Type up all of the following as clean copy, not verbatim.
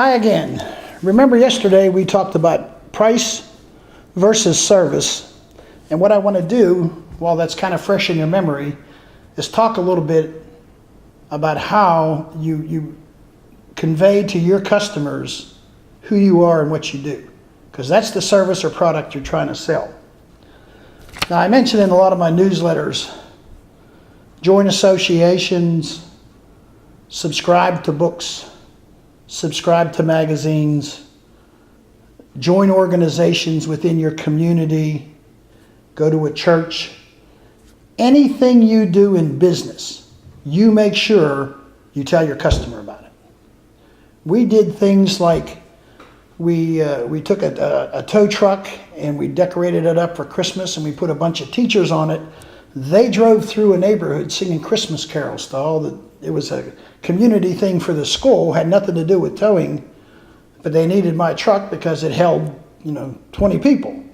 Hi again. Remember yesterday we talked about price versus service, and what I want to do, while that's kind of fresh in your memory, is talk a little bit about how you convey to your customers who you are and what you do, because that's the service or product you're trying to sell. Now, I mentioned in a lot of my newsletters, join associations, subscribe to books, subscribe to magazines, join organizations within your community, go to a church. Anything you do in business, you make sure you tell your customer about it. We did things like we took a tow truck and we decorated it up for Christmas, and we put a bunch of teachers on it. They drove through a neighborhood singing Christmas carols to all the. It was a community thing for the school, had nothing to do with towing, but they needed my truck because it held, 20 people.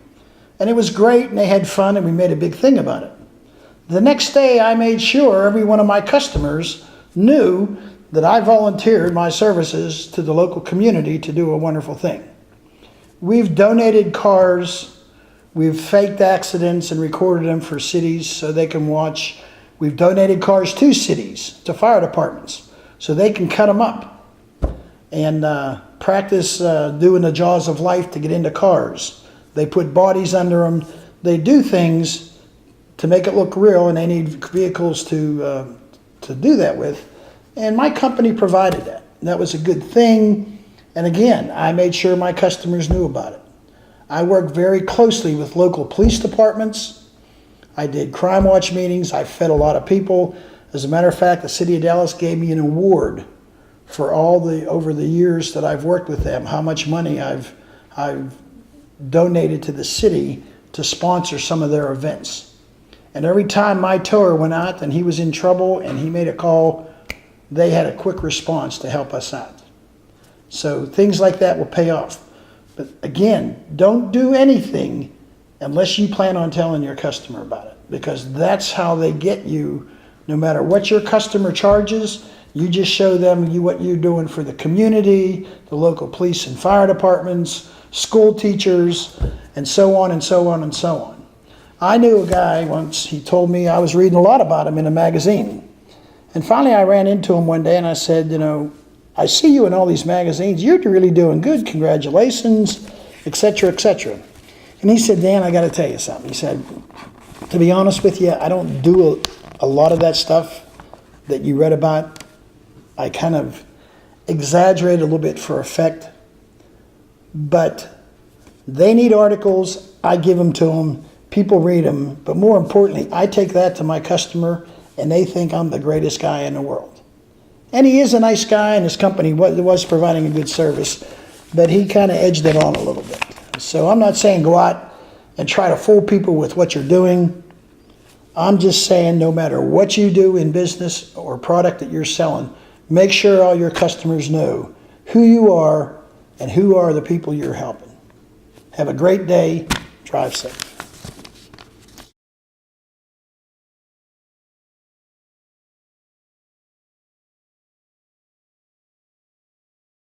And it was great, and they had fun, and we made a big thing about it. The next day, I made sure every one of my customers knew that I volunteered my services to the local community to do a wonderful thing. We've donated cars, we've faked accidents and recorded them for cities so they can watch. We've donated cars to cities, to fire departments, so they can cut them up and practice doing the jaws of life to get into cars. They put bodies under them. They do things to make it look real, and they need vehicles to do that with. And my company provided that. That was a good thing. And again, I made sure my customers knew about it. I worked very closely with local police departments. I did crime watch meetings. I fed a lot of people. As a matter of fact, the city of Dallas gave me an award for over the years that I've worked with them, how much money I've donated to the city to sponsor some of their events. And every time my tower went out and he was in trouble and he made a call, they had a quick response to help us out. So things like that will pay off. But again, don't do anything unless you plan on telling your customer about it, because that's how they get you. No matter what your customer charges, you just show them what you're doing for the community, the local police and fire departments, school teachers, and so on and so on and so on. I knew a guy once, he told me, I was reading a lot about him in a magazine. And finally I ran into him one day and I said, I see you in all these magazines. You're really doing good. Congratulations, etc., etc. And he said, Dan, I got to tell you something. He said, to be honest with you, I don't do a lot of that stuff that you read about. I kind of exaggerate a little bit for effect. But they need articles. I give them to them. People read them. But more importantly, I take that to my customer, and they think I'm the greatest guy in the world. And he is a nice guy, and his company was providing a good service, but he kind of edged it on a little bit. So I'm not saying go out and try to fool people with what you're doing. I'm just saying no matter what you do in business or product that you're selling, make sure all your customers know who you are and who are the people you're helping. Have a great day. Drive safe.